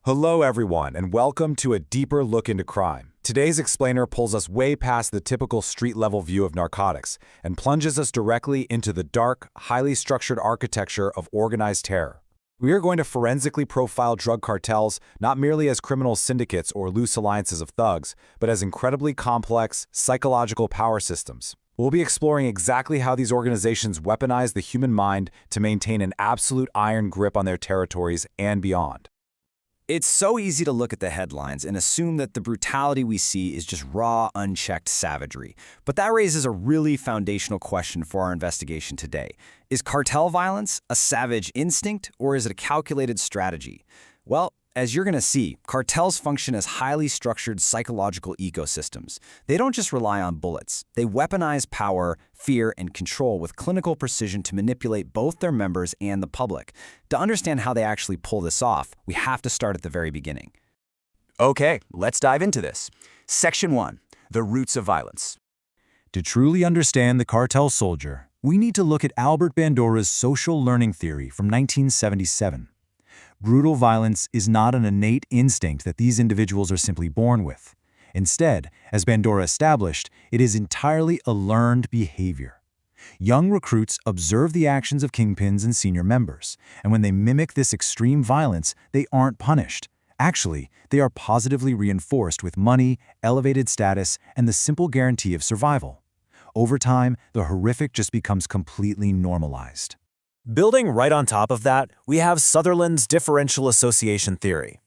Hello everyone, and welcome to a deeper look into crime. Today's explainer pulls us way past the typical street-level view of narcotics and plunges us directly into the dark, highly structured architecture of organized terror. We are going to forensically profile drug cartels not merely as criminal syndicates or loose alliances of thugs, but as incredibly complex, psychological power systems. We'll be exploring exactly how these organizations weaponize the human mind to maintain an absolute iron grip on their territories and beyond. It's so easy to look at the headlines and assume that the brutality we see is just raw, unchecked savagery. But that raises a really foundational question for our investigation today. Is cartel violence a savage instinct, or is it a calculated strategy? Well, as you're going to see, cartels function as highly structured psychological ecosystems. They don't just rely on bullets. They weaponize power, fear, and control with clinical precision to manipulate both their members and the public. To understand how they actually pull this off, we have to start at the very beginning. Okay, let's dive into this. Section 1. The roots of violence. To truly understand the cartel soldier, we need to look at Albert Bandura's social learning theory from 1977. Brutal violence is not an innate instinct that these individuals are simply born with. Instead, as Bandura established, it is entirely a learned behavior. Young recruits observe the actions of kingpins and senior members, and when they mimic this extreme violence, they aren't punished. Actually, they are positively reinforced with money, elevated status, and the simple guarantee of survival. Over time, the horrific just becomes completely normalized. Building right on top of that, we have Sutherland's differential association theory.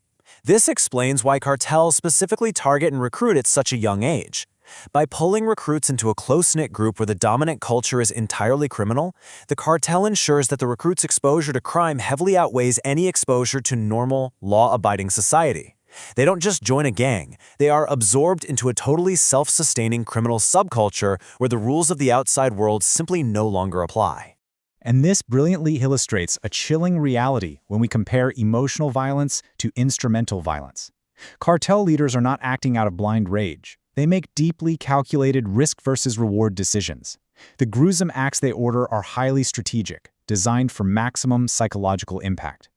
This explains why cartels specifically target and recruit at such a young age. By pulling recruits into a close-knit group where the dominant culture is entirely criminal, the cartel ensures that the recruit's exposure to crime heavily outweighs any exposure to normal, law-abiding society. They don't just join a gang, they are absorbed into a totally self-sustaining criminal subculture where the rules of the outside world simply no longer apply. And this brilliantly illustrates a chilling reality when we compare emotional violence to instrumental violence. Cartel leaders are not acting out of blind rage. They make deeply calculated risk versus reward decisions. The gruesome acts they order are highly strategic, designed for maximum psychological impact.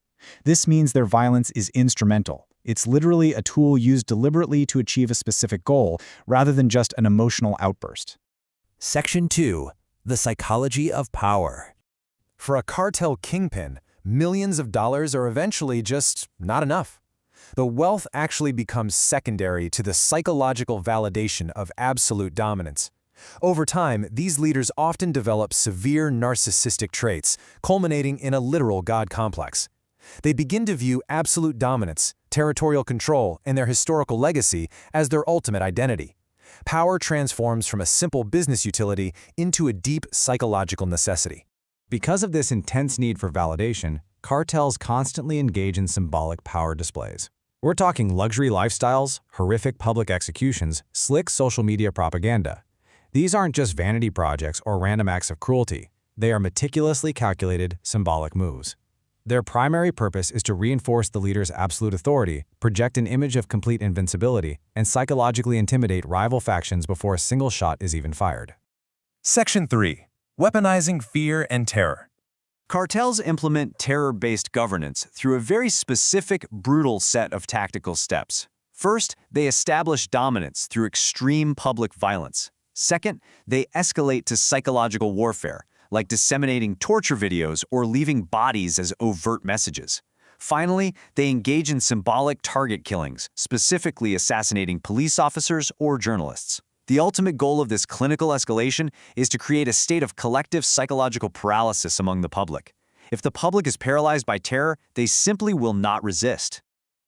This means their violence is instrumental. It's literally a tool used deliberately to achieve a specific goal, rather than just an emotional outburst. Section 2. The psychology of power. For a cartel kingpin, millions of dollars are eventually just not enough. The wealth actually becomes secondary to the psychological validation of absolute dominance. Over time, these leaders often develop severe narcissistic traits, culminating in a literal God complex. They begin to view absolute dominance, territorial control, and their historical legacy as their ultimate identity. Power transforms from a simple business utility into a deep psychological necessity. Because of this intense need for validation, cartels constantly engage in symbolic power displays. We're talking luxury lifestyles, horrific public executions, slick social media propaganda. These aren't just vanity projects or random acts of cruelty. They are meticulously calculated, symbolic moves. Their primary purpose is to reinforce the leader's absolute authority, project an image of complete invincibility, and psychologically intimidate rival factions before a single shot is even fired. Section 3. Weaponizing fear and terror. Cartels implement terror-based governance through a very specific, brutal set of tactical steps. First, they establish dominance through extreme public violence. Second, they escalate to psychological warfare, like disseminating torture videos or leaving bodies as overt messages. Finally, they engage in symbolic target killings, specifically assassinating police officers or journalists. The ultimate goal of this clinical escalation is to create a state of collective psychological paralysis among the public. If the public is paralyzed by terror, they simply will not resist.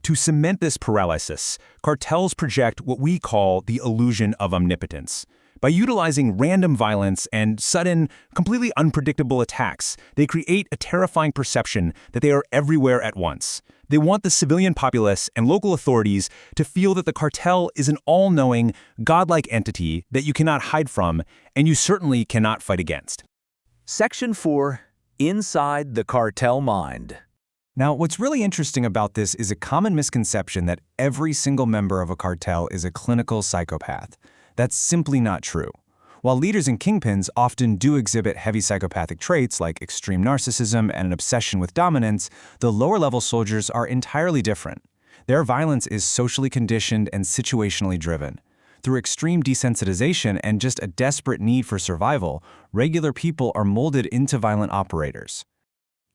To cement this paralysis, cartels project what we call the illusion of omnipotence. By utilizing random violence and sudden, completely unpredictable attacks, they create a terrifying perception that they are everywhere at once. They want the civilian populace and local authorities to feel that the cartel is an all-knowing, godlike entity that you cannot hide from, and you certainly cannot fight against. Section 4. Inside the cartel mind. Now, what's really interesting about this is a common misconception that every single member of a cartel is a clinical psychopath. That's simply not true. While leaders and kingpins often do exhibit heavy psychopathic traits like extreme narcissism and an obsession with dominance, the lower-level soldiers are entirely different. Their violence is socially conditioned and situationally driven. Through extreme desensitization and just a desperate need for survival, regular people are molded into violent operators.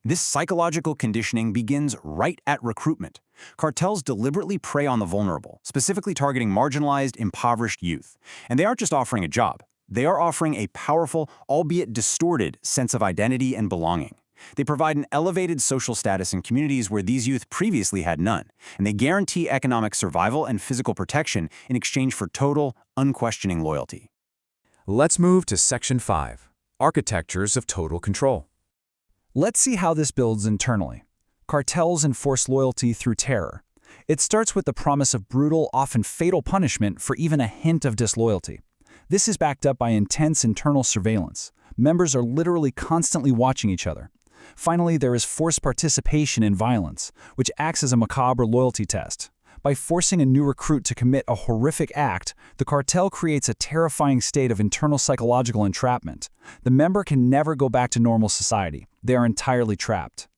This psychological conditioning begins right at recruitment. Cartels deliberately prey on the vulnerable, specifically targeting marginalized, impoverished youth. And they aren't just offering a job. They are offering a powerful, albeit distorted, sense of identity and belonging. They provide an elevated social status in communities where these youth previously had none, and they guarantee economic survival and physical protection in exchange for total, unquestioning loyalty. Let's move to Section 5, Architectures of Total Control. Let's see how this builds internally. Cartels enforce loyalty through terror. It starts with the promise of brutal, often fatal punishment for even a hint of disloyalty. This is backed up by intense internal surveillance. Members are literally constantly watching each other. Finally, there is forced participation in violence, which acts as a macabre loyalty test. By forcing a new recruit to commit a horrific act, the cartel creates a terrifying state of internal psychological entrapment. The member can never go back to normal society. They are entirely trapped.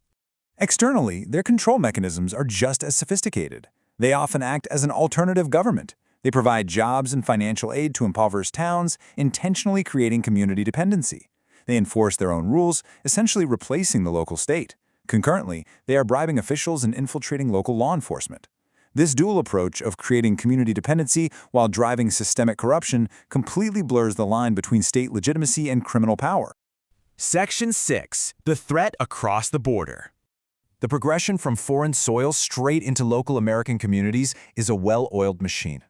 Externally, their control mechanisms are just as sophisticated. They often act as an alternative government. They provide jobs and financial aid to impoverished towns, intentionally creating community dependency. They enforce their own rules, essentially replacing the local state. Concurrently, they are bribing officials and infiltrating local law enforcement. This dual approach of creating community dependency while driving systemic corruption completely blurs the line between state legitimacy and criminal power. Section 6. The threat across the border. The progression from foreign soil straight into local American communities is a well-oiled machine.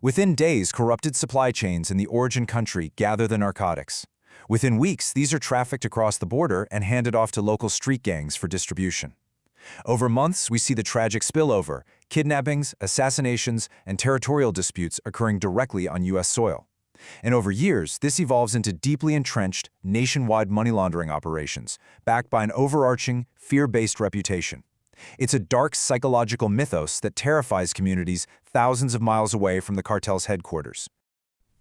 Within days, corrupted supply chains in the origin country gather the narcotics. Within weeks, these are trafficked across the border and handed off to local street gangs for distribution. Over months, we see the tragic spillover, kidnappings, assassinations, and territorial disputes occurring directly on U.S. soil. And over years, this evolves into deeply entrenched, nationwide money laundering operations, backed by an overarching, fear-based reputation. It's a dark psychological mythos that terrifies communities thousands of miles away from the cartel's headquarters.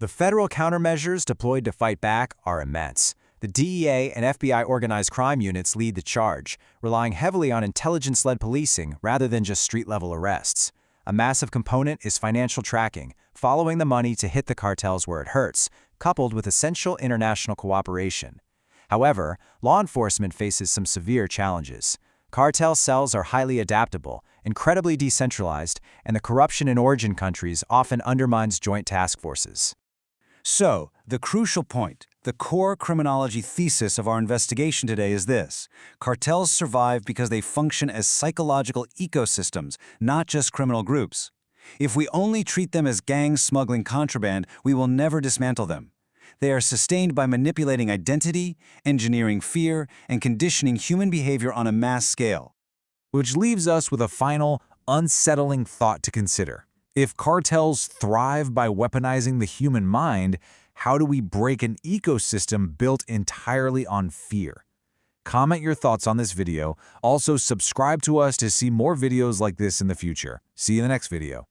The federal countermeasures deployed to fight back are immense. The DEA and FBI organized crime units lead the charge, relying heavily on intelligence-led policing rather than just street-level arrests. A massive component is financial tracking, following the money to hit the cartels where it hurts, coupled with essential international cooperation. However, law enforcement faces some severe challenges. Cartel cells are highly adaptable, incredibly decentralized, and the corruption in origin countries often undermines joint task forces. So, the crucial point, the core criminology thesis of our investigation today is this: cartels survive because they function as psychological ecosystems, not just criminal groups. If we only treat them as gangs smuggling contraband, we will never dismantle them. They are sustained by manipulating identity, engineering fear, and conditioning human behavior on a mass scale. Which leaves us with a final, unsettling thought to consider. If cartels thrive by weaponizing the human mind, how do we break an ecosystem built entirely on fear? Comment your thoughts on this video. Also, subscribe to us to see more videos like this in the future. See you in the next video.